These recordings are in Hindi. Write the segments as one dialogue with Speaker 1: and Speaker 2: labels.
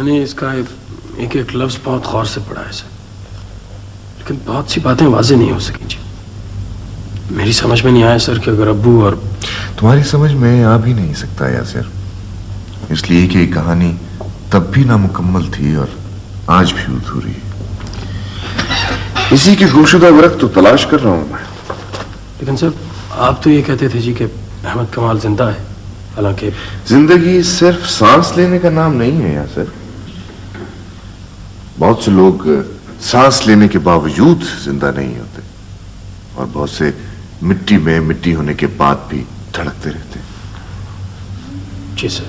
Speaker 1: मैंने इसका एक एक लफ्ज बहुत गौर से पढ़ा है सर, लेकिन बहुत सी बातें वाज़ेह नहीं हो सकी जी। मेरी समझ में नहीं आया सर कि अगर अब्बू और
Speaker 2: तुम्हारी समझ में आ भी नहीं सकता यासिर, इसलिए कि कहानी तब भी नामुकम्मल थी और आज भी अधूरी है। इसी की गुमशुदा वरक़ तो तलाश कर रहा हूं मैं।
Speaker 1: लेकिन सर आप तो ये कहते थे जी कि अहमद कमाल जिंदा है, हालांकि
Speaker 2: जिंदगी सिर्फ सांस लेने का नाम नहीं है यासिर। बहुत से लोग सांस लेने के बावजूद जिंदा नहीं होते और बहुत से मिट्टी में मिट्टी होने के बाद भी धड़कते रहते।
Speaker 1: जी सर।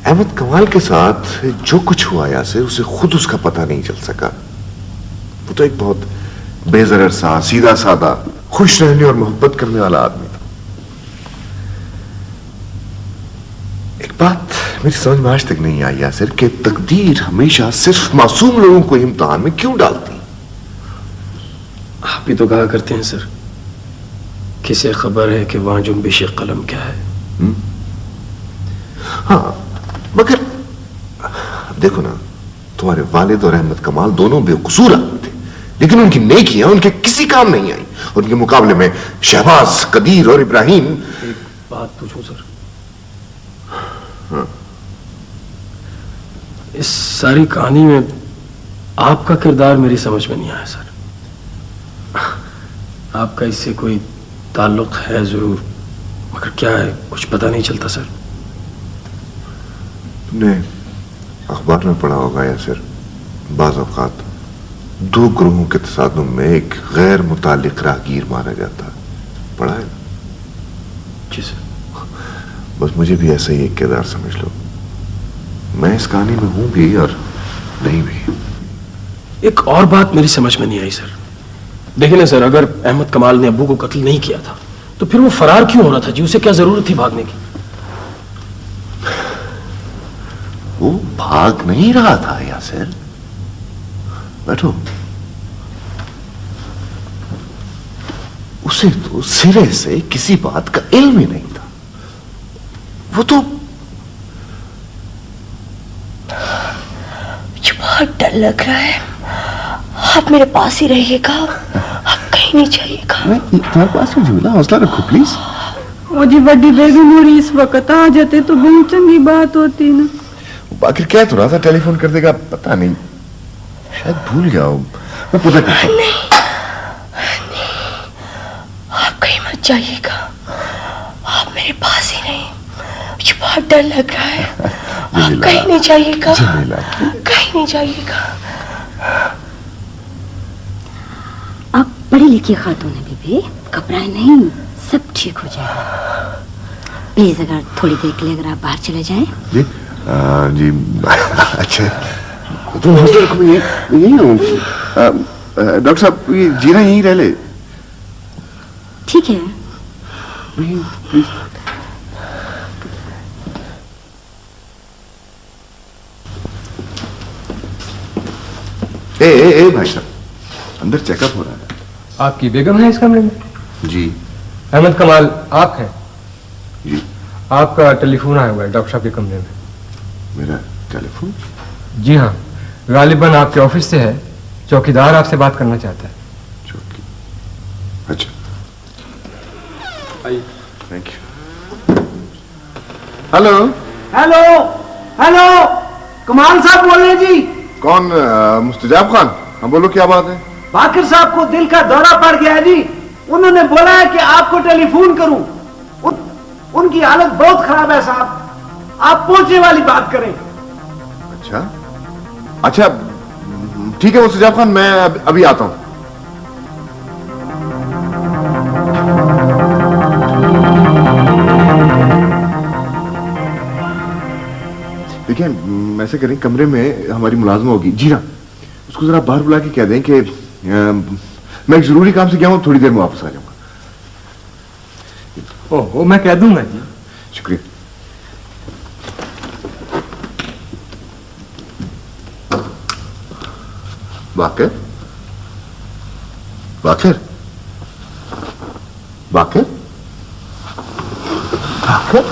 Speaker 2: अहमद कमाल के साथ जो कुछ हुआ यासिर, उसे खुद उसका पता नहीं चल सका। वो तो एक बहुत बेजरर सा, सीधा साधा, खुश रहने और मोहब्बत करने वाला आदमी था। एक बात मेरी समझ में आज तक नहीं आई यासिर कि तकदीर हमेशा सिर्फ मासूम लोगों को इम्तिहान में क्यों डालती।
Speaker 1: आप ही तो कहा करते हैं सर, किसे खबर है कि वहां जुम्बिश कलम क्या है।
Speaker 2: हाँ, मगर देखो ना, तुम्हारे वालिद और अहमद कमाल दोनों बेकसूर आदमी थे, लेकिन उनकी नेकियां उनके किसी काम नहीं आई। उनके मुकाबले में शहबाज, कदीर और इब्राहिम।
Speaker 1: एक बात पूछूं सर?
Speaker 2: हाँ।
Speaker 1: इस सारी कहानी में आपका किरदार मेरी समझ में नहीं आया सर। आपका इससे कोई ताल्लुक है जरूर, मगर क्या है कुछ पता नहीं चलता सर।
Speaker 2: तुमने अखबार में पढ़ा होगा यासिर, बाज़ औक़ात दो ग्रोहों के तसादुम में एक गैर मुताल्लिक राहगीर मारा जाता है। पढ़ा है?
Speaker 1: जी सर।
Speaker 2: बस मुझे भी ऐसा ही एक किरदार समझ लो। मैं इस कहानी में हूं भी और नहीं भी।
Speaker 1: एक और बात मेरी समझ में नहीं आई सर। देखिए ना सर, अगर अहमद कमाल ने अब्बू को कत्ल नहीं किया था तो फिर वो फरार क्यों हो रहा था जी? उसे क्या जरूरत थी भागने की?
Speaker 2: वो भाग नहीं रहा था यासिर। बैठो। उसे तो सिरे से किसी बात का इल्म ही नहीं था। वो तो
Speaker 3: मुझे बहुत डर लग रहा है। आप मेरे पास ही रहिएगा, आप कहीं नहीं जाइएगा।
Speaker 2: मैं तुम्हारे पास ही झूला, हौसला रखो प्लीज।
Speaker 4: जी बड़ी बेगम हो रही, इस वक्त आ जाते तो बहुत चंगी बात होती ना।
Speaker 2: आखिर क्या तो रहा था, टेलीफोन कर देगा, पता नहीं, शायद भूल गया हो। मैं पता करता हूं।
Speaker 3: नहीं, आप कहीं मत जाइएगा, आप मेरे पास ही नहीं। मुझे बहुत डर लग रहा है। आप कहीं नहीं जाइएगा, कहीं नहीं जाइएगा।
Speaker 5: आप पढ़ी लिखी खातून है बीबी, घबराए नहीं, सब ठीक हो जाएगा। प्लीज अगर थोड़ी देर के लिए अगर आप बाहर चले जाएं।
Speaker 2: जी जी अच्छा, तुम हॉस्पिटल को यही हूँ। डॉक्टर साहब ये जीना यहीं रह ले।
Speaker 5: ठीक है।
Speaker 2: प्लीज। ए भाई साहब, अंदर चेकअप हो रहा है।
Speaker 6: आपकी बेगम है इस कमरे में?
Speaker 2: जी।
Speaker 6: अहमद कमाल आप हैं?
Speaker 2: जी।
Speaker 6: आपका टेलीफोन आया हुआ है डॉक्टर साहब के कमरे में।
Speaker 2: मेरा टेलीफोन?
Speaker 6: जी हाँ, गालिबन आपके ऑफिस से है। चौकीदार आपसे बात करना चाहता है।
Speaker 2: चौकी? अच्छा,
Speaker 6: आइए।
Speaker 2: Thank you. Hello
Speaker 7: hello hello, कमाल साहब बोल रहे हैं जी।
Speaker 2: कौन? मुस्तजाब खान। हाँ बोलो, क्या बात है?
Speaker 7: बाकिर साहब को दिल का दौरा पड़ गया है जी। उन्होंने बोला है कि आपको टेलीफोन करूं। उनकी हालत बहुत खराब है साहब, आप पहुंचने वाली बात करें।
Speaker 2: अच्छा अच्छा, ठीक है मुस्तजाब खान, मैं अभी आता हूं। देखिए, ऐसे करें, कमरे में हमारी मुलाजमा होगी जीना, उसको जरा बाहर बुला के कह दें कि मैं एक जरूरी काम से गया हूं, थोड़ी देर में वापस आ जाऊंगा।
Speaker 6: ओह, मैं कह दूंगा जी।
Speaker 2: शुक्रिया। बाकर, बाकर, बाकर बाकर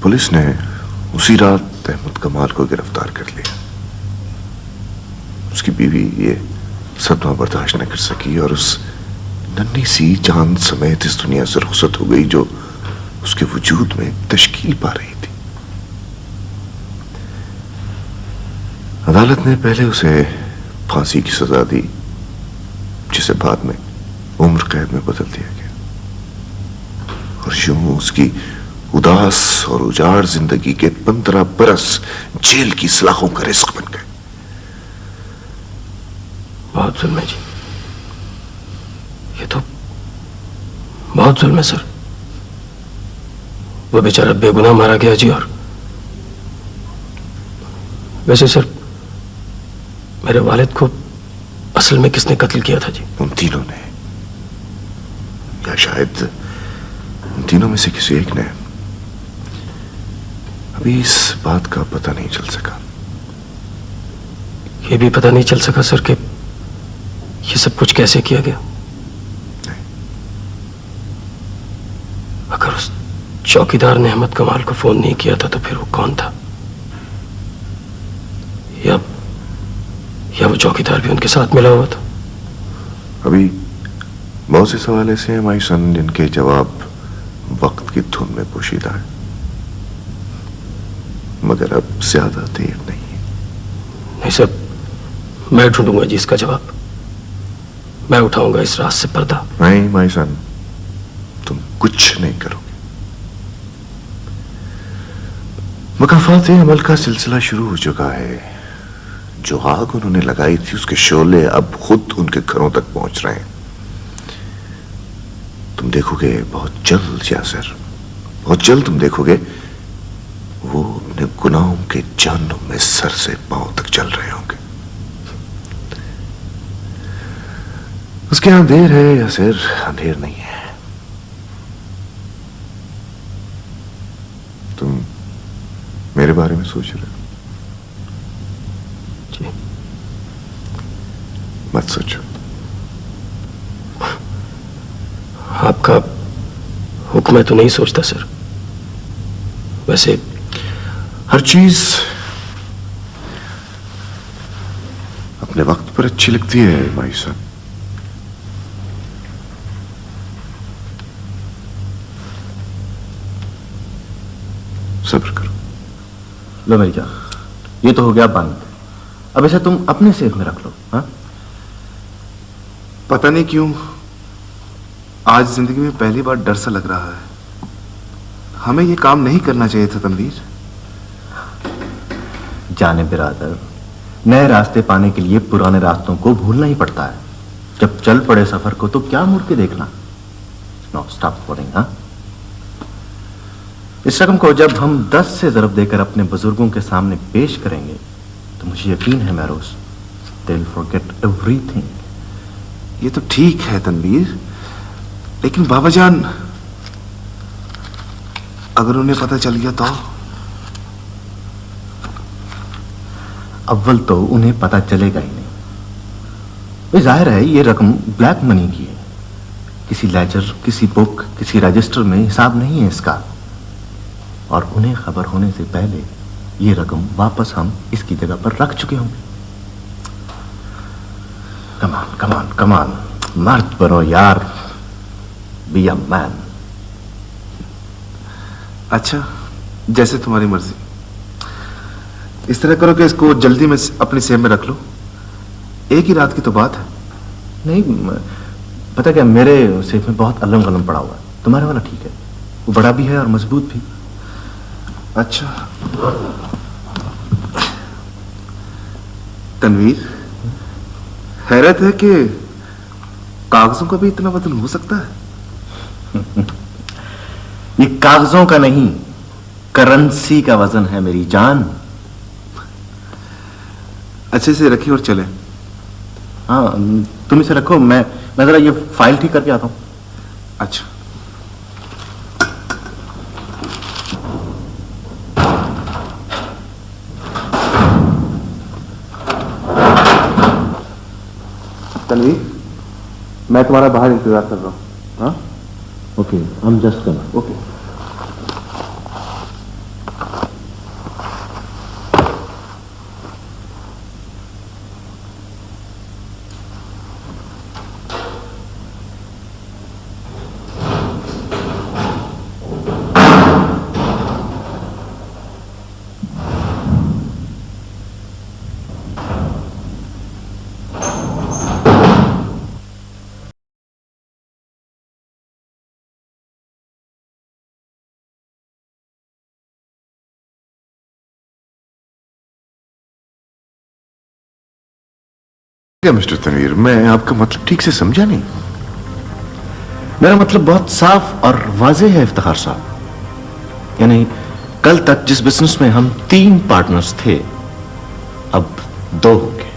Speaker 2: पुलिस ने उसी रात अहमद कमाल को गिरफ्तार कर लिया। उसकी बीवी ये सदमा बर्दाश्त न कर सकी और उस नन्ही सी चांद समेत इस दुनिया से रुखसत हो गई जो उसके वजूद में तश्कील पा रही थी। अदालत ने पहले उसे फांसी की सजा दी, जिसे बाद में उम्र कैद में बदल दिया गया, और यूं उसकी उदास और उजाड़ जिंदगी के 15 बरस जेल की सलाखों का रिस्क बन गए।
Speaker 1: बहुत जुल्म है जी, ये तो बहुत जुल्म है सर। वो बेचारा बेगुनाह मारा गया जी। और वैसे सर, मेरे वालिद को असल में किसने कत्ल किया था जी?
Speaker 2: उन तीनों ने, या शायद उन तीनों में से किसी एक ने। अभी इस बात का पता नहीं चल सका।
Speaker 1: ये भी पता नहीं चल सका सर कि ये सब कुछ कैसे किया गया।
Speaker 2: नहीं।
Speaker 1: अगर उस चौकीदार ने अहमद कमाल को फोन नहीं किया था तो फिर वो कौन था? या वो चौकीदार भी उनके साथ मिला हुआ था?
Speaker 2: अभी बहुत से सवाल ऐसे हैं माई सन जिनके जवाब वक्त की धुन में पोशीदा है, मगर अब ज्यादा देर नहीं है।
Speaker 1: नहीं सर, मैं ढूंढूंगा जी इसका जवाब। मैं उठाऊंगा इस रात से पर्दा।
Speaker 2: नहीं माई सन, तुम कुछ नहीं करोगे। मुकाफात अमल का सिलसिला शुरू हो चुका है। जो आग उन्होंने लगाई थी उसके शोले अब खुद उनके घरों तक पहुंच रहे हैं। तुम देखोगे बहुत जल्द यासिर, बहुत जल्द तुम देखोगे वो अपने गुनाहों के जहन्नुम में सर से पांव तक चल रहे होंगे। उसके यहां देर है यासिर, अंधेर नहीं है। तुम मेरे बारे में सोच रहे हो?
Speaker 1: जी।
Speaker 2: मत सोचो।
Speaker 1: आपका हुक्म है तो नहीं सोचता सर। वैसे
Speaker 2: हर चीज अपने वक्त पर अच्छी लगती है भाई साहब। सब्र करो।
Speaker 8: लो मेरी जान, ये तो हो गया बंद। अब इसे तुम अपने सेफ में रख लो। हाँ,
Speaker 2: पता नहीं क्यों आज जिंदगी में पहली बार डर सा लग रहा है। हमें ये काम नहीं करना चाहिए था तनवीर।
Speaker 8: जाने बिरादर, नए रास्ते पाने के लिए पुराने रास्तों को भूलना ही पड़ता है। जब चल पड़े सफर को तो क्या मुड़ के देखना। No stop worrying. हाँ, इस रकम को जब हम 10 से ज़रब देकर अपने बुजुर्गों के सामने पेश करेंगे तो मुझे यकीन है Mehroz, they will forget everything.
Speaker 2: ये तो ठीक है तनवीर, लेकिन बाबा जान अगर उन्हें पता चल गया तो?
Speaker 8: अव्वल तो उन्हें पता चलेगा ही नहीं। ये जाहिर है ये रकम ब्लैक मनी की है। किसी लेजर, किसी बुक, किसी रजिस्टर में हिसाब नहीं है इसका। और उन्हें खबर होने से पहले ये रकम वापस हम इसकी जगह पर रख चुके होंगे। कमान कमान कमान, मर्द बनो यार, बी अ मैन।
Speaker 2: अच्छा, जैसे तुम्हारी मर्जी। इस तरह करो कि इसको जल्दी में अपनी सेब में रख लो। एक ही रात की तो बात है।
Speaker 8: नहीं, पता क्या, मेरे सेफ में बहुत अलम गलम पड़ा हुआ है। तुम्हारे वाला ठीक है, वो बड़ा भी है और मजबूत भी।
Speaker 2: अच्छा तनवीर, हैरत है कि कागजों का भी इतना वजन हो सकता है।
Speaker 8: ये कागजों का नहीं, करेंसी का वजन है मेरी जान।
Speaker 2: अच्छे से रखिए और चले।
Speaker 8: हाँ, तुम इसे रखो, मैं जरा ये फाइल ठीक करके आता हूं।
Speaker 2: अच्छा।
Speaker 8: तनवीर, मैं तुम्हारा बाहर इंतजार कर रहा हूं। हाँ, okay, I am just coming. Okay.
Speaker 2: क्या मिस्टर तनवीर, मैं आपका मतलब ठीक से समझा नहीं।
Speaker 8: मेरा मतलब बहुत साफ और वाज़ेह है इफ्तिखार साहब। यानी कल तक जिस बिजनेस में हम 3 पार्टनर्स थे, अब 2 होंगे।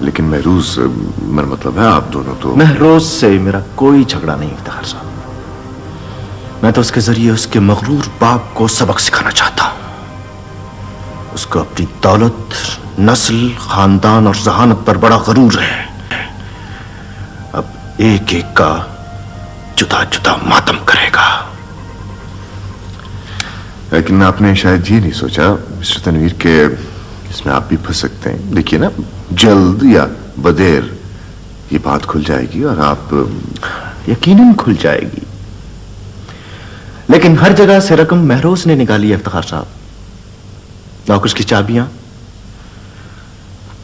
Speaker 2: लेकिन महरूज, मेरा मतलब है आप दोनों तो।
Speaker 8: महरोज से मेरा कोई झगड़ा नहीं इफ्तिखार साहब। मैं तो उसके जरिए उसके मगरूर बाप को सबक सिखाना चाहता हूं। उसको अपनी दौलत, नस्ल, खानदान और जहानत पर बड़ा गरूर है। अब एक एक का जुदा जुदा मातम करेगा।
Speaker 2: लेकिन आपने शायद ये नहीं सोचा मिस्टर तनवीर के इसमें आप भी फंस सकते हैं। देखिए ना, जल्द या बदेर ये बात खुल जाएगी और आप।
Speaker 8: यकीनन खुल जाएगी, लेकिन हर जगह से रकम महरोज ने निकाली है इफ्तिखार साहब। नौकर्स की चाबियां,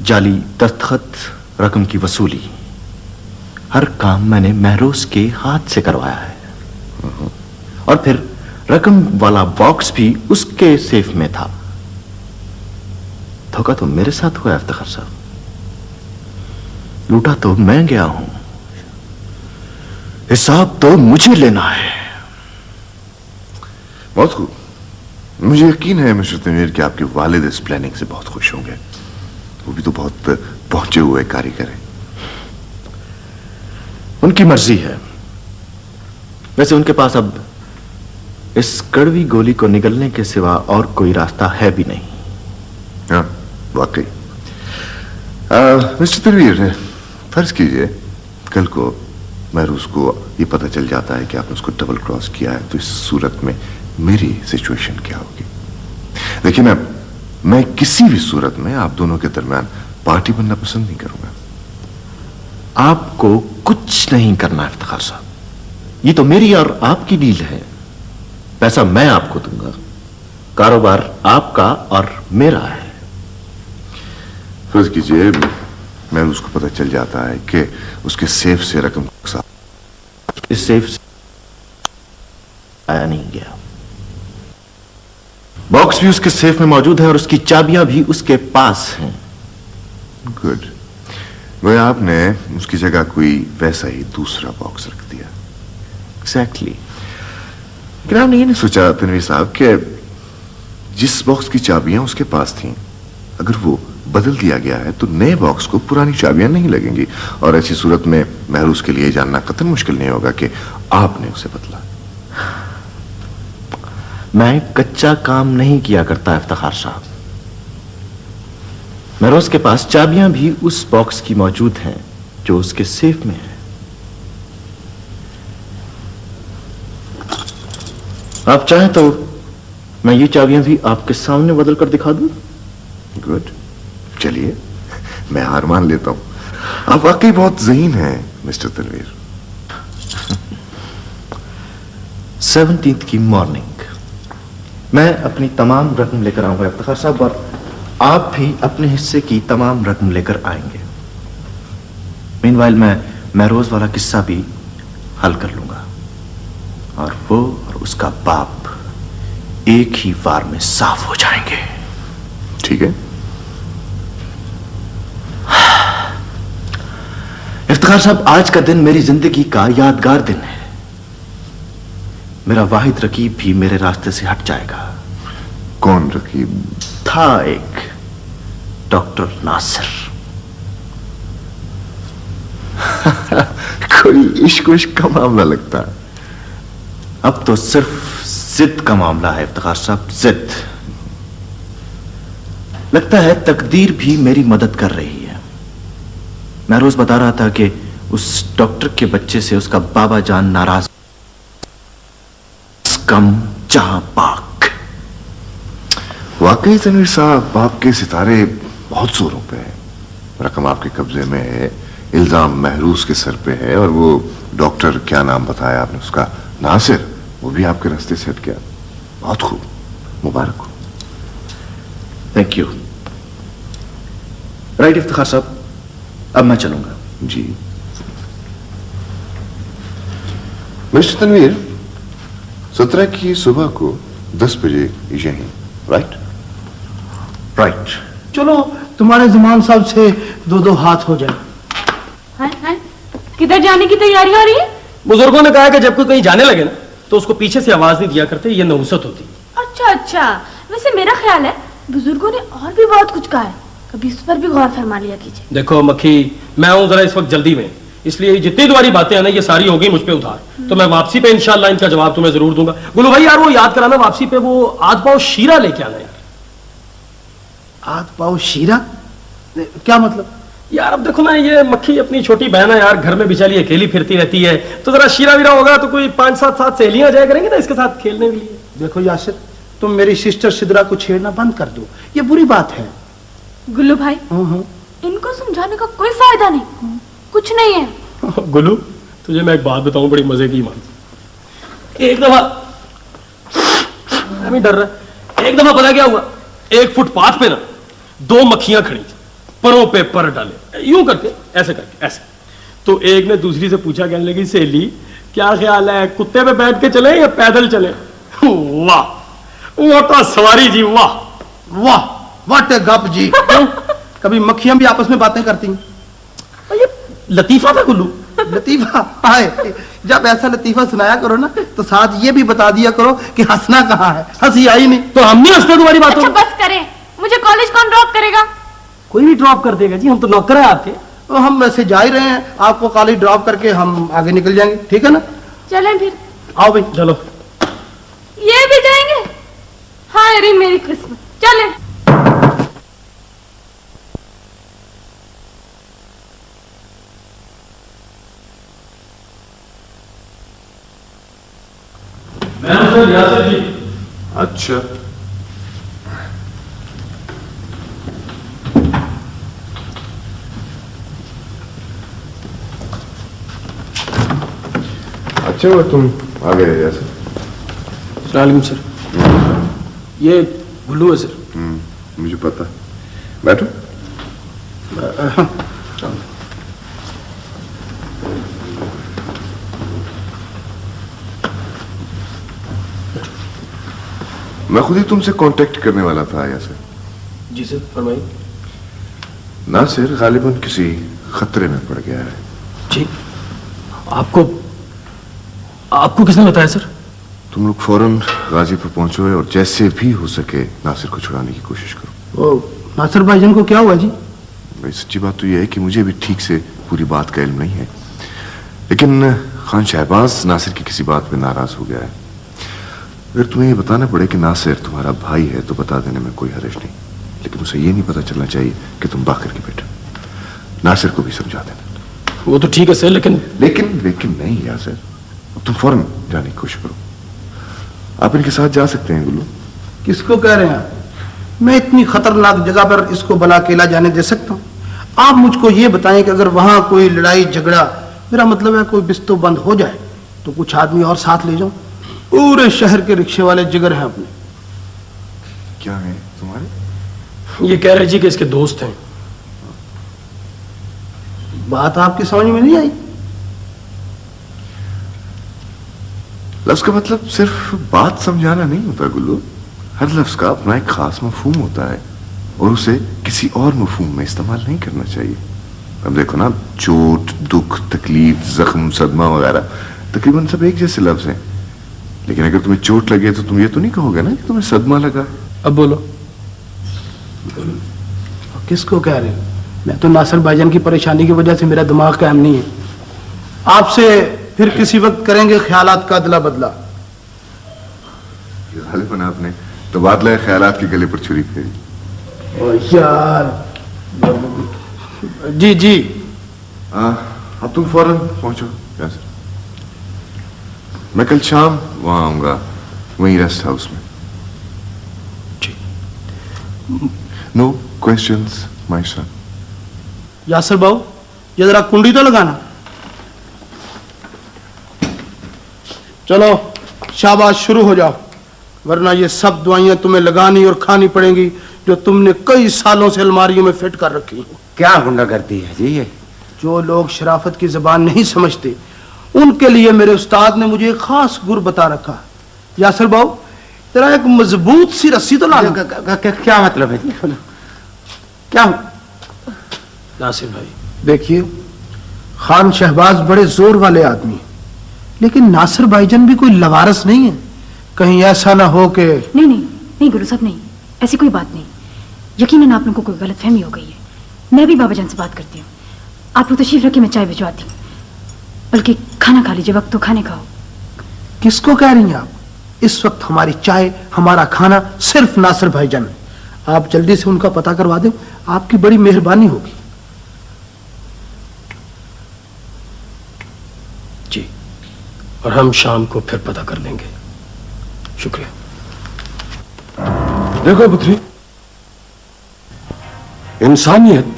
Speaker 8: जाली दस्तखत, रकम की वसूली, हर काम मैंने महरोज के हाथ से करवाया है। और फिर रकम वाला बॉक्स भी उसके सेफ में था। धोखा तो मेरे साथ हुआ है इफ्तिखार साहब, लूटा तो मैं गया हूं, हिसाब तो मुझे लेना है।
Speaker 2: बहुत खूब। मुझे यकीन है मिस्टर तनवीर कि आपके वालिद इस प्लानिंग से बहुत खुश होंगे। वो भी तो बहुत पहुंचे हुए कारीगर हैं।
Speaker 8: उनकी मर्जी है। वैसे उनके पास अब इस कड़वी गोली को निगलने के सिवा और कोई रास्ता है भी नहीं।
Speaker 2: हाँ, वाकई। मिस्टर तनवीर, फर्ज कीजिए कल को महरूज को ये पता चल जाता है कि आपने उसको डबल क्रॉस किया है, तो इस सूरत में मेरी सिचुएशन क्या होगी? देखिए ना, मैं किसी भी सूरत में आप दोनों के दरमियान पार्टी बनना पसंद नहीं करूंगा।
Speaker 8: आपको कुछ नहीं करना इफ्तिखार साहब, ये तो मेरी और आपकी डील है। पैसा मैं आपको दूंगा, कारोबार आपका और मेरा है।
Speaker 2: फर्ज कीजिए महरूज को पता चल जाता है कि उसके सेफ से रकम
Speaker 8: इस सेफ से आया नहीं गया। बॉक्स भी उसके सेफ में मौजूद है और उसकी चाबियां भी उसके पास हैं।
Speaker 2: गुड। वह आपने उसकी जगह कोई वैसा ही दूसरा बॉक्स रख दिया।
Speaker 8: एग्जैक्टली।
Speaker 2: लेकिन आपने ये नहीं सोचा तनवीर साहब कि जिस बॉक्स की चाबियां उसके पास थीं, अगर वो बदल दिया गया है तो नए बॉक्स को पुरानी चाबियां नहीं लगेंगी, और ऐसी सूरत में महरूज के लिए जानना कतई मुश्किल नहीं होगा कि आपने उसे बदला।
Speaker 8: मैं कच्चा काम नहीं किया करता इफ्तिखार साहब। महरूज के पास चाबियां भी उस बॉक्स की मौजूद हैं जो उसके सेफ में है। आप चाहें तो मैं ये चाबियां भी आपके सामने बदल कर दिखा दूं?
Speaker 2: गुड, चलिए मैं हार मान लेता हूं। आप वाकई बहुत ज़हीन हैं मिस्टर तनवीर।
Speaker 8: 17th की मॉर्निंग मैं अपनी तमाम रकम लेकर आऊंगा इफ्तिखार साहब, और आप भी अपने हिस्से की तमाम रकम लेकर आएंगे। मीनवाइल मैं महरोज वाला किस्सा भी हल कर लूंगा, और वो और उसका बाप एक ही वार में साफ हो जाएंगे।
Speaker 2: ठीक है।
Speaker 8: इफ्तिखार साहब, आज का दिन मेरी जिंदगी का यादगार दिन है। मेरा वाहिद रकीब भी मेरे रास्ते से हट जाएगा।
Speaker 2: कौन रकीब?
Speaker 8: था एक डॉक्टर नासिर।
Speaker 2: कोई इश्क विश्क का मामला लगता है।
Speaker 8: अब तो सिर्फ जिद का मामला है इफ्तिखार साहब, जिद। लगता है तकदीर भी मेरी मदद कर रही है। मैं रोज बता रहा था कि उस डॉक्टर के बच्चे से उसका बाबा जान नाराज, कम जहां पाक।
Speaker 2: वाकई तनवीर साहब, आपके सितारे बहुत जोरों पे हैं। रकम आपके कब्जे में है, इल्जाम महरूज के सर पे है, और वो डॉक्टर, क्या नाम बताया आपने उसका, नासिर, वो भी आपके रास्ते से हट गया। बहुत खूब, मुबारक हो।
Speaker 8: Thank you. राइट इफ्तिखार साहब, अब मैं चलूंगा।
Speaker 2: जी मिस्टर तनवीर, 17 की सुबह को 10 बजे यहीं, राइट?
Speaker 8: राइट।
Speaker 7: चलो तुम्हारे जमान साहब से दो दो हाथ हो जाए।
Speaker 4: किधर जाने की तैयारी हो रही है?
Speaker 1: बुजुर्गों ने कहा कि जब कोई कहीं जाने लगे ना तो उसको पीछे से आवाज नहीं दिया करते, ये नहुसत होती।
Speaker 4: अच्छा अच्छा, वैसे मेरा ख्याल है बुजुर्गों ने और भी बहुत कुछ कहा है, कभी इस पर भी गौर फरमा लिया कीजिए।
Speaker 1: देखो मक्खी, मैं हूं जरा इस वक्त जल्दी में, इसलिए जितनी तुम्हारी बातें हैं ना ये सारी हो गई मुझ पे उधार। तो मैं वापसी पे इंशाल्लाह इनका जवाब तुम्हें जरूर दूंगा। गुलू भाई यार, वो याद कराना वापसी पे वो आध पाव शीरा लेके आना यार।
Speaker 7: आध पाव शीरा? क्या मतलब?
Speaker 1: यार अब देखो ना, ये मक्खी अपनी छोटी बहन है यार, घर में बेचारी अकेली फिरती रहती है, तो जरा शीरा वीरा होगा तो कोई 5-7 सहेलियां जाया करेंगे ना इसके साथ खेलने के लिए।
Speaker 7: देखो यासिर, तुम मेरी सिस्टर सिद्रा को छेड़ना बंद कर दो, ये बुरी बात है।
Speaker 4: गुल्लू भाई, इनको समझाने का कोई फायदा नहीं, कुछ नहीं है।
Speaker 1: गुल्लू, तुझे मैं एक बात बताऊं, बड़ी मजे की मान। एक दफा मैं भी डर रहा, एक दफा पता क्या हुआ, एक फुटपाथ पे ना 2 मक्खियां खड़ी, परों पे पर डाले, यूं करके, ऐसे करके, ऐसे। तो एक ने दूसरी से पूछा, कहने लगी, सहेली क्या ख्याल है, कुत्ते पे बैठ के चले या पैदल चले? वाह, वो तो सवारी जी, वाह वाह।
Speaker 7: व्हाट ए गप जी। कभी मक्खियां भी आपस में बातें करती हैं।
Speaker 1: ये लतीफा था गुल्लू।
Speaker 7: लतीफा हाय, जब ऐसा लतीफा सुनाया करो ना तो साथ ये भी बता दिया करो कि हंसना कहाँ है। हंसी आई नहीं
Speaker 1: तो हम नहीं हंसते तुम्हारी बातों
Speaker 4: अच्छा बस करें, मुझे कॉलेज कौन ड्रॉप करेगा?
Speaker 1: कोई भी ड्रॉप कर देगा जी, हम तो नौकर हैं आपके।
Speaker 7: तो हम वैसे जा ही रहे हैं, आपको कॉलेज ड्रॉप करके हम आगे निकल जाएंगे, ठीक है ना?
Speaker 4: चलें फिर।
Speaker 7: आओ भाई
Speaker 1: चलो।
Speaker 4: ये भी जाएंगे? हाय रे मेरी किस्मत। चलें।
Speaker 1: यासिर जी।
Speaker 2: अच्छा, अच्छा हुआ तुम आ गए यासिर।
Speaker 1: अस्सलाम सर। ये गुल्लू है सर।
Speaker 2: मुझे पता। बैठो। मैं खुद ही तुमसे कांटेक्ट करने वाला था यासिर।
Speaker 1: जी सर, फरमाइए।
Speaker 2: नासिर गालिबन किसी खतरे में पड़ गया है।
Speaker 1: जी, आपको किसने बताया सर?
Speaker 2: तुम लोग फौरन गाजीपुर पहुंचो और जैसे भी हो सके नासिर को छुड़ाने की कोशिश करो।
Speaker 7: ओ, नासिर भाईजान को क्या हुआ जी?
Speaker 2: भाई सच्ची बात तो यह है कि मुझे भी ठीक से पूरी बात का इल्म नहीं है, लेकिन खान शहबाज नासिर की किसी बात पे नाराज हो गया है। अगर तुम्हें ये बताना पड़े कि नासिर तुम्हारा भाई है तो बता देने में कोई हर्ज नहीं, लेकिन उसे ये नहीं पता चलना चाहिए कि तुम बाकर के बेटे। नासिर को भी समझा देना।
Speaker 1: वो तो ठीक है सर, लेकिन
Speaker 2: नहीं यासिर, अब तुम फौरन जाने की कोशिश करो। आप इनके साथ जा सकते हैं गुल्लू।
Speaker 7: किसको कह रहे हैं आप? मैं इतनी खतरनाक जगह पर इसको भला अकेला जाने दे सकता हूँ? आप मुझको ये बताएं कि अगर वहां कोई लड़ाई झगड़ा, मेरा मतलब है कोई बिस्तो बंद हो जाए, तो कुछ आदमी और साथ ले जाऊं। पूरे शहर के रिक्शे वाले जिगर हैं अपने।
Speaker 2: क्या है तुम्हारे?
Speaker 1: ये कह रहे जी कि इसके दोस्त हैं।
Speaker 7: बात आपकी समझ में नहीं आई?
Speaker 2: लफ्ज का मतलब सिर्फ बात समझाना नहीं होता गुल्लू, हर लफ्ज का अपना एक खास मफहूम होता है और उसे किसी और मफहूम में इस्तेमाल नहीं करना चाहिए। अब देखो ना, चोट, दुख, तकलीफ, जख्म, सदमा वगैरह तकरीबन सब एक जैसे लफ्ज हैं, लेकिन अगर तुम्हें चोट लगे तो तुम ये तो नहीं कहोगे ना कि तुम्हें सदमा लगा।
Speaker 1: अब बोलो।
Speaker 7: किसको कह रहे हो? मैं तो नासिर भाईजान की परेशानी की वजह से मेरा दिमाग कायम नहीं है। आपसे फिर किसी वक्त करेंगे ख्यालात का अदला बदला।
Speaker 2: गालिबन आपने तबादला ख्यालात के गले पर छुरी फेरी।
Speaker 7: ओ यार। जी जी।
Speaker 2: अब तुम फौरन पहुंचो यासिर। मैं कल शाम वहां आऊंगा, वहीं रेस्ट हाउस में।
Speaker 1: जी।
Speaker 2: No questions my son.
Speaker 7: Yasir बाबू, ये जरा कुंडी तो लगाना। चलो शाबाश, शुरू हो जाओ, वरना ये सब दवाइयां तुम्हें लगानी और खानी पड़ेंगी जो तुमने कई सालों से अलमारियों में फिट कर रखी।
Speaker 9: क्या गुंडागर्दी है जी ये?
Speaker 7: जो लोग शराफत की जबान नहीं समझते उनके लिए मेरे उस्ताद ने मुझे एक खास गुर बता रखा। यासिर बाबू, तेरा एक मजबूत सी रस्सी तो ला।
Speaker 9: क्या मतलब है जी?
Speaker 7: क्या?
Speaker 1: नासिर भाई,
Speaker 7: देखिए, खान शहबाज बड़े जोर वाले आदमी हैं, लेकिन नासिर भाईजान भी कोई लवारस नहीं है। कहीं ऐसा ना हो कि
Speaker 5: नहीं गुरु साहब, नहीं, ऐसी कोई बात नहीं। यकीनन आप लोगों को कोई गलतफहमी हो गई है। मैं भी बाबा जान से बात करती हूँ। आप लोग तशरीफ रखिए, मैं चाय भिजवाती हूँ। बल्कि खाना खा लीजिए, वक्त तो खाने का हो।
Speaker 7: किसको कह रही हैं आप? इस वक्त हमारी चाय, हमारा खाना सिर्फ नासिर भाईजान है। आप जल्दी से उनका पता करवा दें, आपकी बड़ी मेहरबानी होगी।
Speaker 1: जी, और हम शाम को फिर पता कर लेंगे। शुक्रिया।
Speaker 10: देखो पुत्री, इंसानियत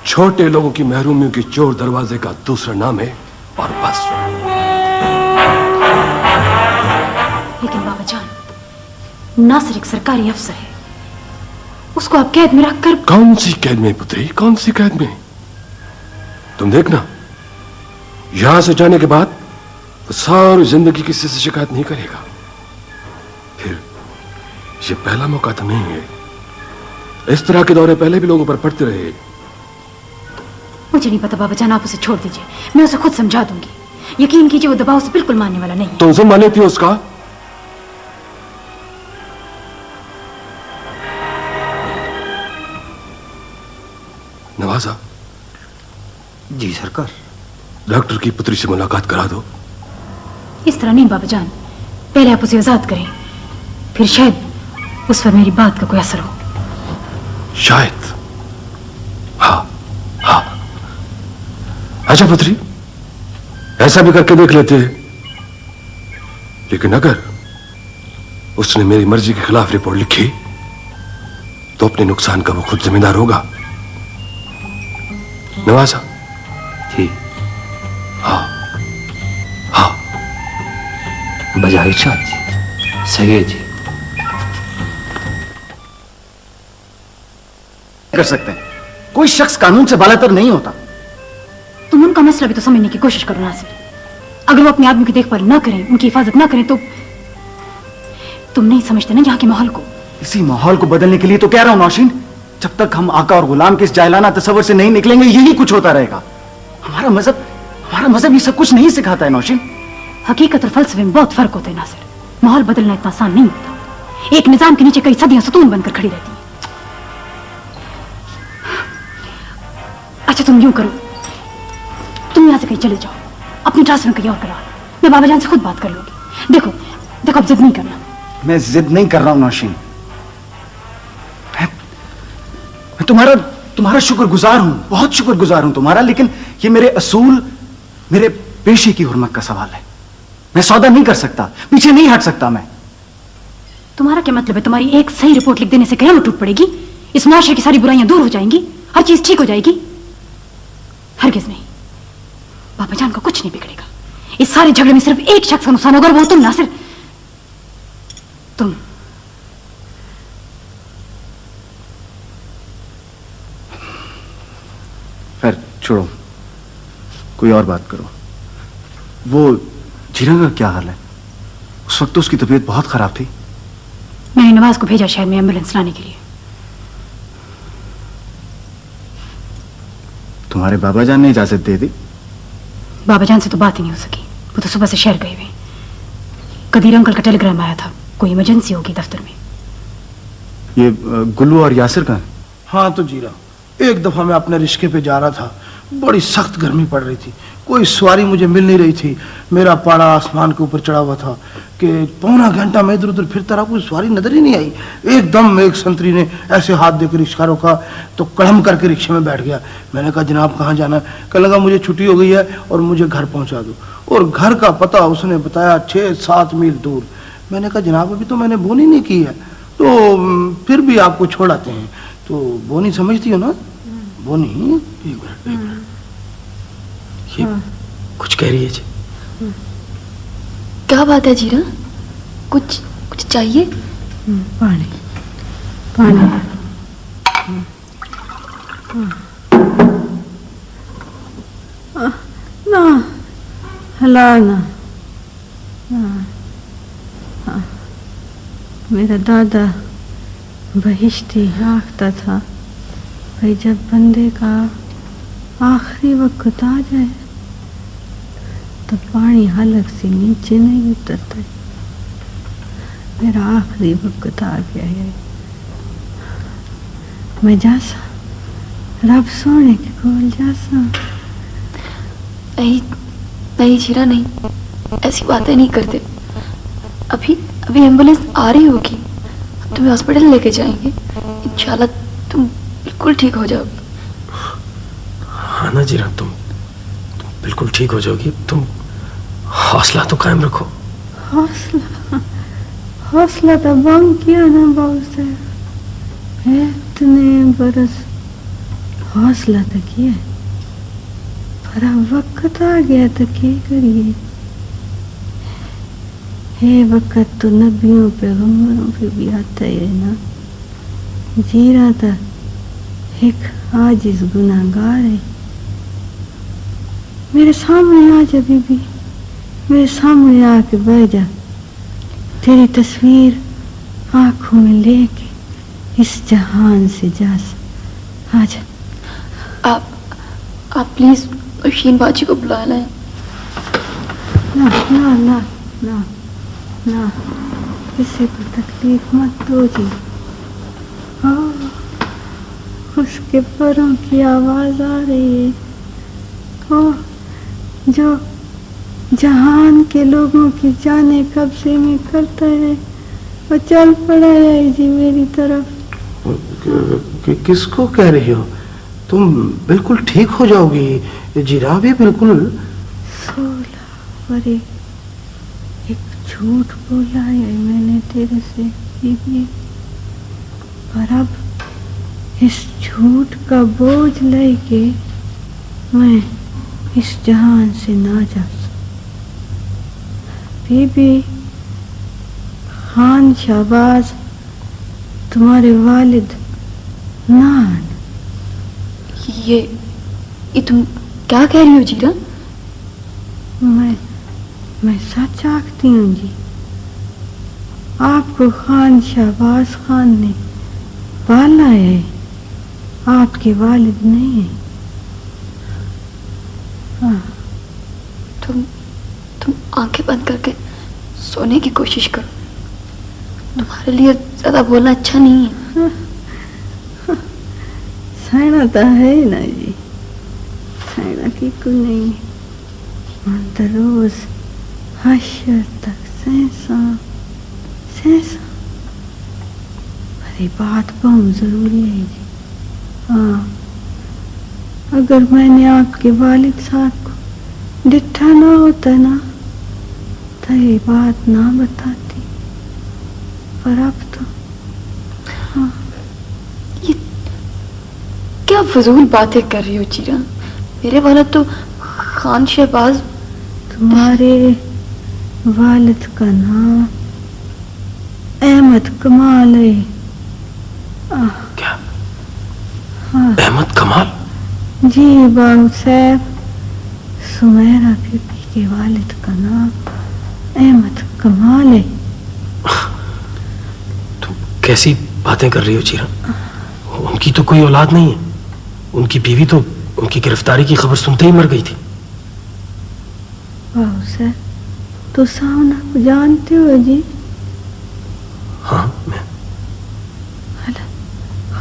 Speaker 10: छोटे लोगों की महरूमियों के चोर दरवाजे का दूसरा नाम है, और बस।
Speaker 5: लेकिन बाबा जान, नासिर एक सरकारी अफसर है, उसको आप कैद में रखकर।
Speaker 10: कौन सी कैद में पुत्री, कौन सी कैद में? तुम देखना, यहां से जाने के बाद वो सारी जिंदगी किसी से शिकायत नहीं करेगा। फिर ये पहला मौका तो नहीं है। इस तरह के दौरे पहले भी लोगों पर पड़ते रहे।
Speaker 5: मुझे नहीं पता बाबा जान, आप उसे छोड़ दीजिए, मैं उसे खुद समझा दूंगी। यकीन कीजिए वो दबाव से बिल्कुल मानने वाला नहीं।
Speaker 10: तो उसे माने थी उसका? नवाजा।
Speaker 7: जी सरकार।
Speaker 10: डॉक्टर की पुत्री से मुलाकात करा दो।
Speaker 5: इस तरह नहीं बाबा जान, पहले आप उसे आजाद करें, फिर शायद उस पर मेरी बात का कोई असर हो।
Speaker 10: शायद। हाँ हाँ। अच्छा पुत्री, ऐसा भी करके देख लेते हैं। लेकिन अगर उसने मेरी मर्जी के खिलाफ रिपोर्ट लिखी तो अपने नुकसान का वो खुद जिम्मेदार होगा। नवाजा।
Speaker 8: जी।
Speaker 10: हाँ हाँ।
Speaker 8: बजाय शाह जी, सही जी।
Speaker 11: कर सकते हैं, कोई शख्स कानून से बालातर नहीं होता।
Speaker 5: तुम उनका मसला भी तो समझने की कोशिश करो नासिर। अगर वो अपने आदमी की देखभाल ना करें, उनकी हिफाजत ना करें, तो तुम नहीं समझते ना यहाँ के माहौल को।
Speaker 11: इसी माहौल को बदलने के लिए तो कह रहा हूं नौशीन, जब तक हम आका और गुलाम के इस जाहिलाना तस्वर से नहीं निकलेंगे यही कुछ होता रहेगा। हमारा मजहब ये सब कुछ नहीं सिखाता है नौशीन।
Speaker 5: हकीकत और फलसफे में बहुत फर्क होता है नासिर। माहौल बदलना इतना आसान नहीं होता। एक निजाम के नीचे कई सदियां सुतून बनकर खड़ी रहती है। अच्छा तुम यूं करो, तुम यहां से कहीं चले जाओ, अपनी ट्रांसफर कहीं और करा। मैं बाबा जान से खुद बात कर लूंगी। देखो देखो, अब जिद नहीं करना।
Speaker 11: मैं जिद नहीं कर रहा हूं नौशीन, मैं तुम्हारा शुक्रगुजार हूं, बहुत शुक्रगुजार हूं तुम्हारा, लेकिन ये मेरे असूल, मेरे पेशे की हुर्मत का सवाल है। मैं सौदा नहीं कर सकता, पीछे नहीं हट सकता मैं।
Speaker 5: तुम्हारा क्या मतलब है? तुम्हारी एक सही रिपोर्ट लिख देने से कयामत टूट पड़ेगी? इस मुआशरे की सारी बुराइयां दूर हो जाएंगी, हर चीज ठीक हो जाएगी? हरगिज नहीं, बाबा जान का कुछ नहीं बिगड़ेगा। इस सारे झगड़े में सिर्फ एक शख्स का नुकसान होगा, वो तुम नासिर, तुम।
Speaker 11: खैर छोड़ो, कोई और बात करो। वो जीरा का क्या हाल है? उस वक्त तो उसकी तबीयत बहुत खराब थी।
Speaker 5: मैंने नवाज को भेजा शहर में एम्बुलेंस लाने के लिए।
Speaker 11: तुम्हारे बाबा जान ने इजाजत दे दी?
Speaker 5: बाबा जान से तो बात ही नहीं हो सकी, वो तो सुबह से शहर गए हुए। कदीर अंकल का टेलीग्राम आया था, कोई इमरजेंसी होगी दफ्तर में।
Speaker 11: ये गुल्लू और यासिर का?
Speaker 7: हाँ तो जीरा, एक दफा मैं अपने रिश्के पे जा रहा था, बड़ी सख्त गर्मी पड़ रही थी, कोई सवारी मुझे मिल नहीं रही थी। मेरा पाड़ा आसमान के ऊपर चढ़ा हुआ था कि पौना घंटा मैं इधर उधर फिरता रहा, कोई सवारी नजर ही नहीं आई। एकदम एक संतरी ने ऐसे हाथ देकर रिक्शा रोका तो कड़म करके रिक्शे में बैठ गया। मैंने कहा जनाब कहाँ जाना है? कहने लगा मुझे छुट्टी हो गई है और मुझे घर पहुंचा दो। और घर का पता उसने बताया 6-7 मील दूर। मैंने कहा जनाब अभी तो मैंने बोनी नहीं की है, तो फिर भी आपको छोड़ आते हैं। तो बोनी समझती हो ना? बोनी। एक मिनट, ये कुछ कह रही है जी।
Speaker 4: क्या बात है जीरा? कुछ चाहिए?
Speaker 3: पानी पानी। ना हला ना। मेरा दादा बहिश्ती आखता था भाई जब बंदे का आखिरी वक्त आ जाए तो पानी हलक से नीचे नहीं उतरता। मेरा आखिरी वक्त आ गया है, मैं जासा रब सोने के कोल जासा।
Speaker 4: नहीं जीरा नहीं, ऐसी बातें नहीं करते। अभी एम्बुलेंस आ रही होगी, तुम्हें हॉस्पिटल लेके जाएंगे, इंशाल्लाह तुम बिल्कुल ठीक हो जाओगी।
Speaker 1: हाँ ना जीरा, तुम बिल्कुल ठीक हो जाओगी। तुम हौसला तो कायम रखो।
Speaker 3: हौसला तो बंद किया ना बहुत से, इतने बरस हौसला तो किया, पर अब वक्त आ गया तो क्या करिए। हे वक्त तो नबियों पैगंबरों पे भी आता है ना। जीरा तो एक आजिज गुनाहगार है। मेरे सामने आ जा बीबी, मेरे सामने आके बैठ जा। तेरी तस्वीर आंखों में लेके इस जहान से जा आजा।
Speaker 4: आप प्लीज नौशीन बाजी को बुला लाएं।
Speaker 3: ना ना ना ना ना, किसी को तकलीफ मत दो जी। हाँ, उसके पैरों की आवाज आ रही है। हाँ, जो जहान के लोगों की जाने कब्जे में करता है, वो चल पड़ा है जी मेरी तरफ।
Speaker 7: किसको कह रही हो? तुम बिल्कुल ठीक हो जाओगी। जीरा भी बिल्कुल।
Speaker 3: 16 बड़े एक झूठ बोला है मैंने तेरे से बीबी, पर अब इस झूठ का बोझ लेके मैं इस जहान से ना जा सकती। बीबी, खान शहबाज तुम्हारे वालिद नान।
Speaker 4: ये तुम क्या कह रही हो जीरा?
Speaker 3: मैं सच आखती हूँ जी। आपको खान शहबाज खान ने पाला है, आपके वालिद नहीं है। हाँ।
Speaker 4: तुम आंखें बंद करके सोने की कोशिश करो। तुम्हारे लिए ज्यादा बोलना अच्छा नहीं है।
Speaker 3: सहना तो है ना जी, सहना की कुछ नहीं। रोज हशर तक सहसा सहसा, पर ये बात बहुत जरूरी है जी। हाँ, अगर मैंने आपके वालिद साहब को डिठा ना होता ना, तो ये बात ना बताती। पर अब तो हाँ।
Speaker 4: ये क्या फजूल बातें कर रही हो जीरा? मेरे वालिद तो खान शहबाज।
Speaker 3: तुम्हारे वालिद का नाम अहमद कमाल है।
Speaker 1: क्या?
Speaker 3: हाँ।
Speaker 1: अहमद कमाल?
Speaker 3: जी बाबू साहब, सुमेरा बीबी के वालिद का नाम अहमद कमाल है।
Speaker 1: तुम कैसी बातें कर रही हो जीरा? उनकी तो कोई औलाद नहीं है। उनकी बीवी तो उनकी गिरफ्तारी की खबर सुनते ही मर गई थी।
Speaker 3: बाबू साहब, तो सामना को जानते हो जी?
Speaker 1: हाँ, मैं।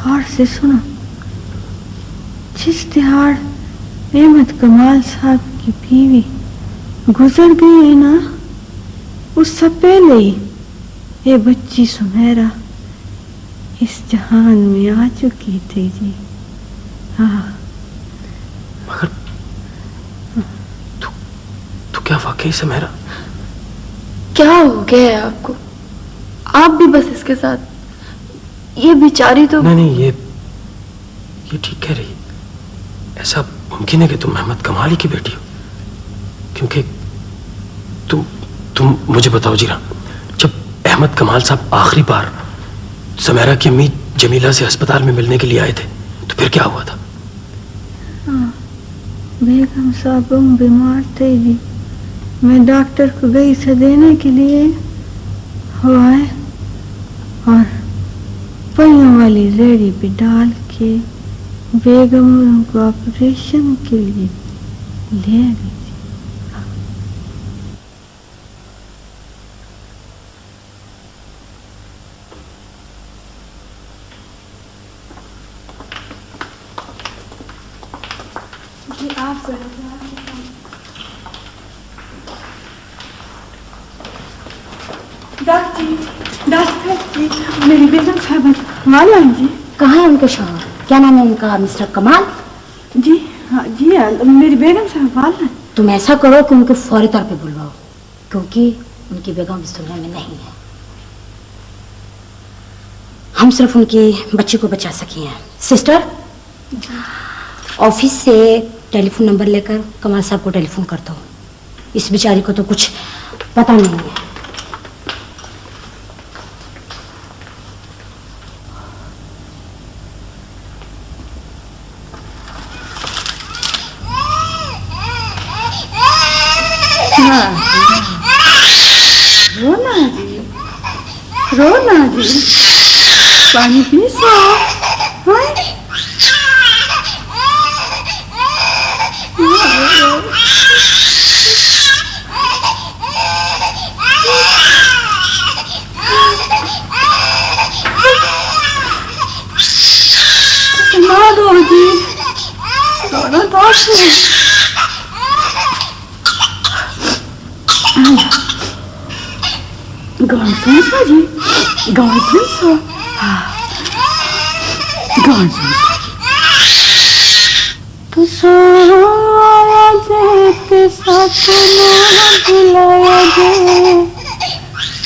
Speaker 3: गौर से सुनो। जिस तिहाड़ अहमद कमाल साहब की बीवी गुजर गई है ना, उससे पहले ही ये बच्ची सुमेरा इस जहान में आ चुकी थी जी। हाँ।
Speaker 1: मगर तू क्या वाकई सुमेरा?
Speaker 4: क्या हो गया है आपको? आप भी बस इसके साथ। ये बेचारी तो
Speaker 1: नहीं, ये ठीक कह रही। ऐसा मुमकिन है कि तुम अहमद कमाल की बेटी हो? क्योंकि तुम मुझे बताओ जीरा, जब अहमद कमाल साहब आखिरी बार सुमेरा की अम्मी जमीला से अस्पताल में मिलने के लिए आए थे, तो फिर क्या हुआ था?
Speaker 3: हाँ, बेगम साहब बीमार थे जी। मैं डॉक्टर को गई से देने के लिए हो आए और पहियों वाली रेडी पे डाल के बेगम उनको ऑपरेशन के लिए ले गई। जी आप डॉक्टर जी, मेरी बेगम साहब माला जी।
Speaker 5: कहाँ है उनके शौहर? क्या नाम है उनका? मिस्टर कमाल?
Speaker 3: जी हाँ जी हाँ, मेरी बेगम साहब माला।
Speaker 5: तुम ऐसा करो कि उनको फौरी तौर पे बुलवाओ, क्योंकि उनकी बेगम इस दुनिया में नहीं है। हम सिर्फ उनकी बच्ची को बचा सके हैं। सिस्टर, ऑफिस से टेलीफोन नंबर लेकर कमाल साहब को टेलीफोन कर दो। इस बेचारी को तो कुछ पता नहीं है।
Speaker 3: रो ना जी, पानी पी सो। सुना दो जी, दोनों दोस्त गान सुन सो जी, गान सुन सो, गान सुन सो। तो सोया जे सपना बुलाया जे,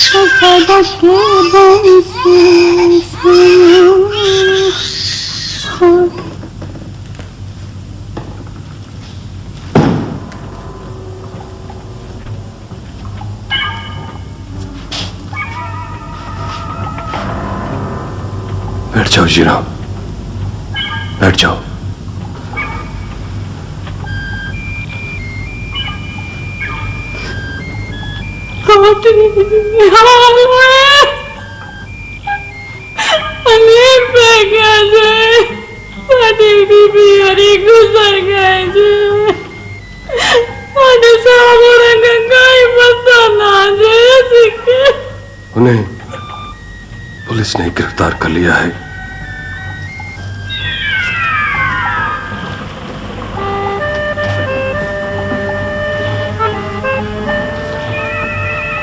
Speaker 3: तो सदके बंसी सुनो।
Speaker 10: बैठ जाओ जीरा, बैठ जाओ। उन्हें पुलिस ने गिरफ्तार कर लिया है।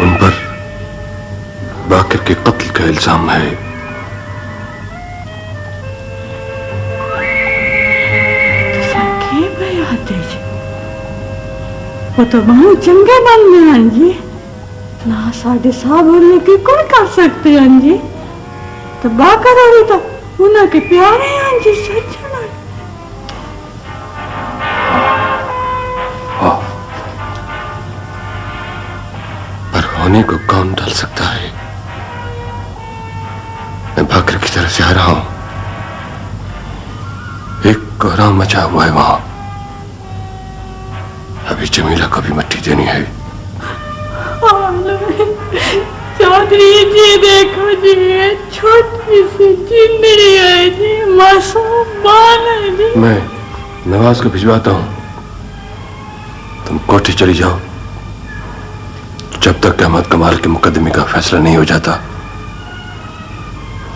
Speaker 10: उन पर बाकिर के कत्ल का इल्जाम है।
Speaker 3: वो तो बहुत चंगे मन में हैं जी, ना साढ़े साहब होने की कौन कर सकते हैं जी। तो बाकर हो तो उन्हें के प्यारे हैं जी, सच ना।
Speaker 10: पर होने को कौन डाल सकता है? मैं बाकर की तरफ से आ रहा हूं। एक कोहराम मचा हुआ है वहां। अभी जमीला को भी मट्टी देनी है।
Speaker 3: चौधरी जी देखो जी, ये छोटी सी जिंदड़ी है जी, मासूम बाल है जी।
Speaker 10: मैं नवाज को भिजवाता हूं, तुम कोठी चली जाओ। जब तक अहमद कमाल के मुकदमे का फैसला नहीं हो जाता,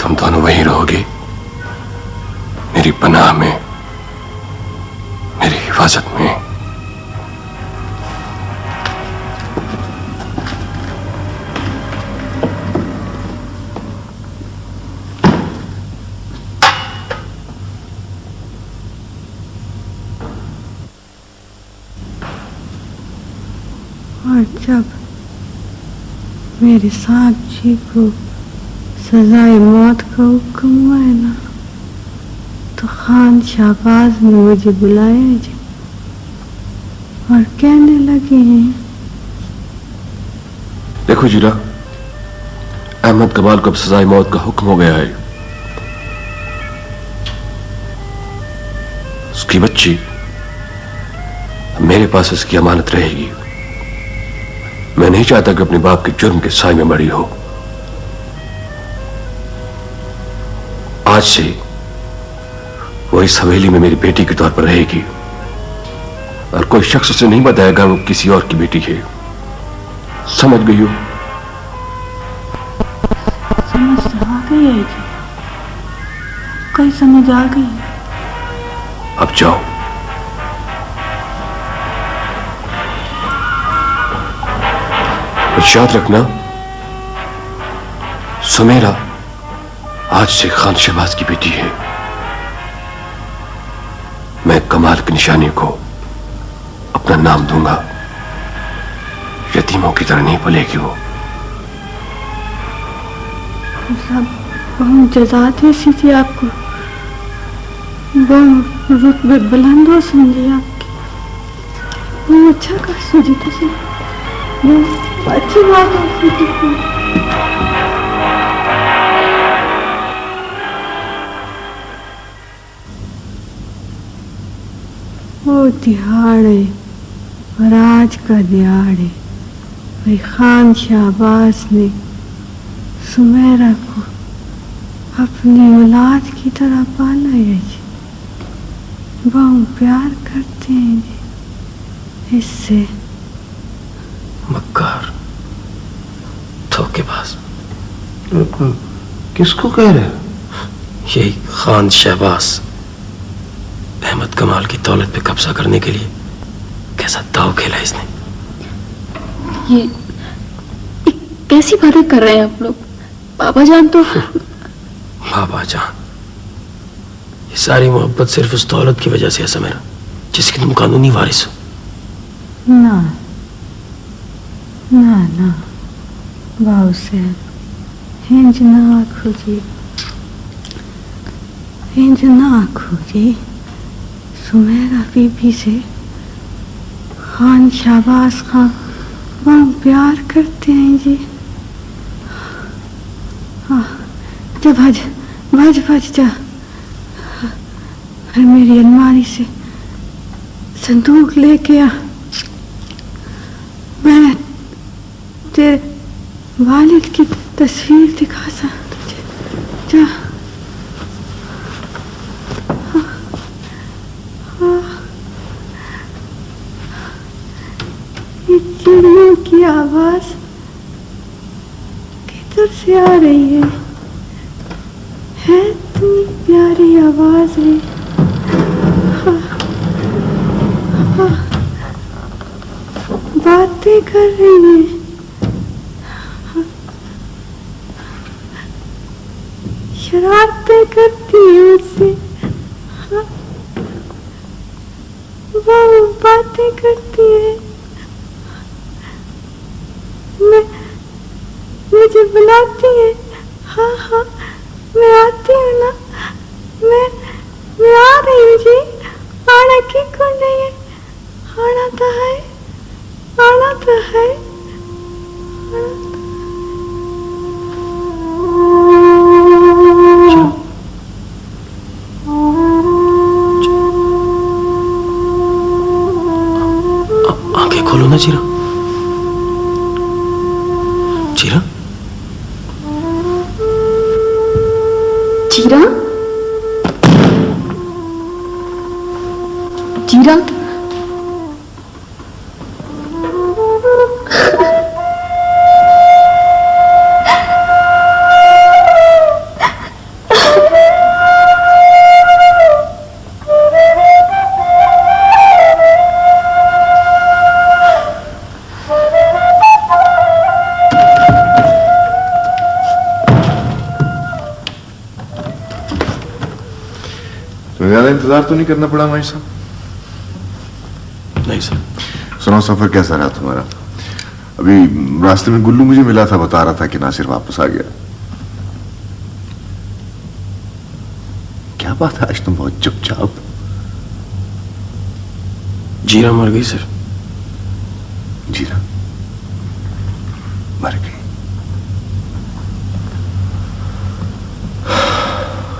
Speaker 10: तुम दोनों वहीं रहोगे, मेरी पनाह में, मेरी हिफाजत में।
Speaker 3: और जब मेरे साहब जी को सजाए मौत का हुक्म हुआ है ना, तो खान शाहबाज ने मुझे बुलाया जी और कहने लगे हैं,
Speaker 10: देखो जीरा, अहमद कमाल को अब सजाए मौत का हुक्म हो गया है। उसकी बच्ची मेरे पास उसकी अमानत रहेगी। मैं नहीं चाहता कि अपने बाप के जुर्म के साए में बड़ी हो। आज से वो इस हवेली में मेरी बेटी के तौर पर रहेगी और कोई शख्स उसे नहीं बताएगा वो किसी और की बेटी है। समझ गई हो?
Speaker 3: समझ आ गई है जी, कोई समझ आ गई।
Speaker 10: अब जाओ। याद रखना, सुमेरा आज से खान शहबाज की बेटी है। मैं कमाल की निशानी को अपना नाम दूंगा। यतीमों की तरह नहीं पलेगी वो।
Speaker 3: बहुत जज़ा ऐसी थी आपको, बहुत रुतबे बुलंद हो समझी आपकी। बहुत अच्छा कर सूझी थी, अच्छी बात है। वो दिहाड़े और आज का दिहाड़े भाई खान शहबाज ने सुमेरा को अपनी औलाद की तरह पाला है जी, बहुत प्यार करते हैं जी। इससे
Speaker 1: मक्कार, धोखेबाज।
Speaker 7: किसको कह रहे हो?
Speaker 1: यही खान शहबाज अहमद कमाल की दौलत पे कब्जा करने के लिए कैसा दाव खेला इसने।
Speaker 4: ये कैसी बातें कर रहे हैं आप लोग? बाबा जान तो
Speaker 1: बाबा जान, ये सारी मोहब्बत सिर्फ उस दौलत की वजह से है समेरा, जिसकी तुम कानूनी वारिस हो।
Speaker 3: ना ना ना बाबू साहब, हिंज ना खोजी, हिंज ना खोजी। सुमेरा बीबी से खान शहबाज खान बहुत प्यार करते हैं जी। हाँ, जा भज भज भज जा, फिर मेरी अलमारी से संदूक लेके आ, मैं तेरे वालिद की तस्वीर दिखा सा तुझे। जा। ये चिड़ियों की आवाज किधर से आ रही है इतनी प्यारी आवाज है। बातें कर रही है, शरारतें करती है मुझसे, वो बातें करती है, मुझे बुलाती है। हाँ हाँ, मैं आती हूँ ना, मैं आ रही हूँ जी। आना की कौन नहीं है, आना तो है, आना तो है।
Speaker 1: आंखें खोलो ना जीरा, जीरा,
Speaker 4: जीरा, जीरा।
Speaker 2: ज्यादा इंतजार तो नहीं करना पड़ा भाई साहब?
Speaker 1: नहीं सर।
Speaker 2: सुनाओ, सफर कैसा रहा तुम्हारा? अभी रास्ते में गुल्लू मुझे मिला था, बता रहा था कि नासिर वापस आ गया। क्या बात है, आज तुम बहुत चुपचाप।
Speaker 1: जीरा मर गई सर।
Speaker 2: जीरा मर गई?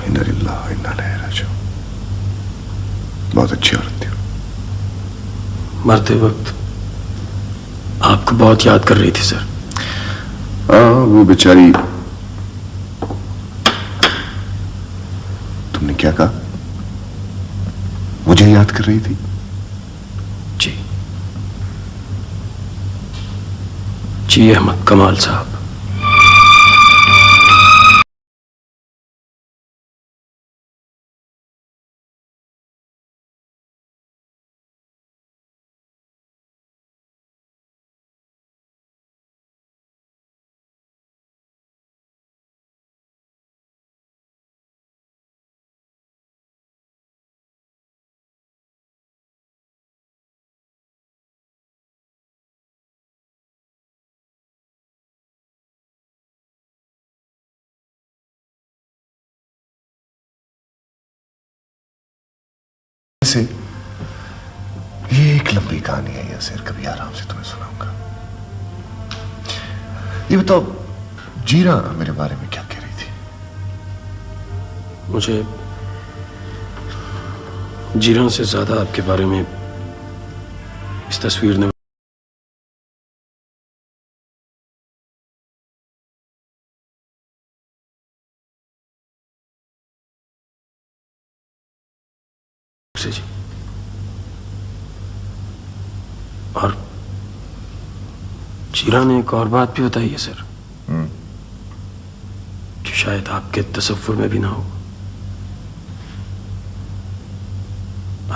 Speaker 2: इन्ना लिल्लाह इन्ना इलैहि राजिऊन। बहुत अच्छी औरत थी।
Speaker 1: मरते वक्त आपको बहुत याद कर रही थी सर।
Speaker 2: हाँ, वो बेचारी। तुमने क्या कहा? मुझे याद कर रही थी?
Speaker 1: जी जी, अहमद कमाल साहब।
Speaker 2: से ये एक लंबी कहानी है यासिर, कभी आराम से तुम्हें सुनाऊंगा। ये बताओ, जीरा मेरे बारे में क्या कह रही थी?
Speaker 1: मुझे जीरा से ज्यादा आपके बारे में इस तस्वीर ने से जी। और शीरा ने एक और बात भी बताई है सर, जो शायद आपके तसव्वुर में भी ना हो।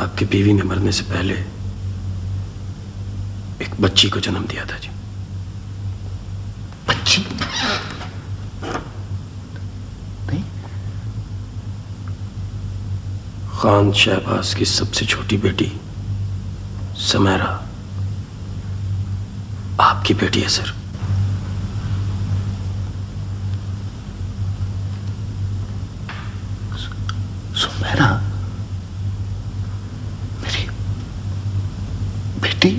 Speaker 1: आपकी बीवी ने मरने से पहले एक बच्ची को जन्म दिया था जी।
Speaker 2: बच्ची? नहीं।
Speaker 1: खान शहबाज की सबसे छोटी बेटी समैरा आपकी बेटी है सर।
Speaker 2: सुमेरा मेरी बेटी?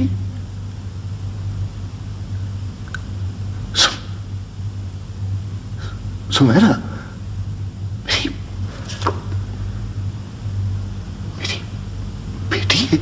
Speaker 2: सुमेरा मेरी बेटी है?